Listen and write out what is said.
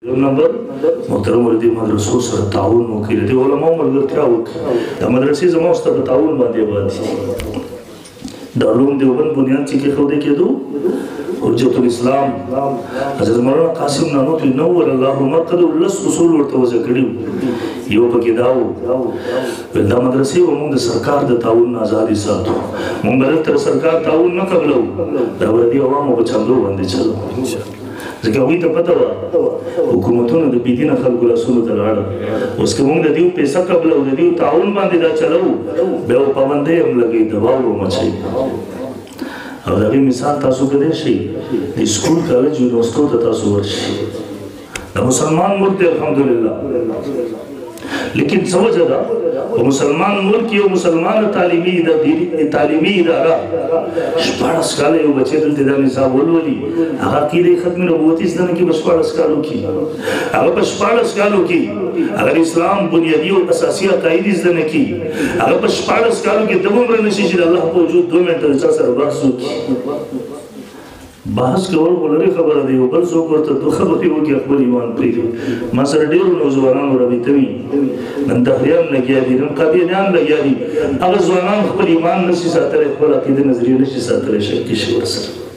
नंबर محترم ولدي مدرسو سره تعاون وکړي دي علماء ملګرتیا وکړي د مدرسې زموږ سره تعاون باندې د علوم دیوبند بنیاد چې خو دې کېدو حجت الاسلام حضرت مولانا قاسم نانوتي نور الله مرقد ولس اصول ورته وځکړي یو پکې داو د مدرسې ومو د سرکار د تعاون آزادي ساتو مونږ تر سرکار تعاون نه کولو دا ورته عوامو په چمدو باندې چلو ځکه وی ته پته و حکومتونو د بيدینه خلکو رسول ته لاړ اوس کوم د دیو پیسې قبل او د دیو تعاون باندې دا چلو به پابندې هم لګي دباو مچي او دا مثال تاسو کړئ شي د سکول کالج یونیورسيټو ته تاسو ورشي د مسلمان ملک الحمدلله لیکن سمجھا دا مسلمان ملک یو مسلمان تعلیمی اداره شپاړس کاله یو بچی دلته د نصاب ولولي هغه عقیده ختم نبوت اسلام کې بشپاړس کالو کې هغه بشپاړس کالو کې اگر اسلام بنیادی او اساسي عقاید زده کې هغه بشپاړس کالو کې دغه نشي چې الله په وجود 2 منټه سره بحث وکړي بحث کول ولري خبره دی بل څوک ورته دوه خبرې وکړي خپل ایمان پریږدي ما سره ډېر نوجوانانو رابطه وي نن دهریان لګیا دي نن قادیان لګیا دي هغه ځوانان خپل ایمان نشي ساتلی خپل عقیده نظریه نشي ساتلی شي کې شي ورسره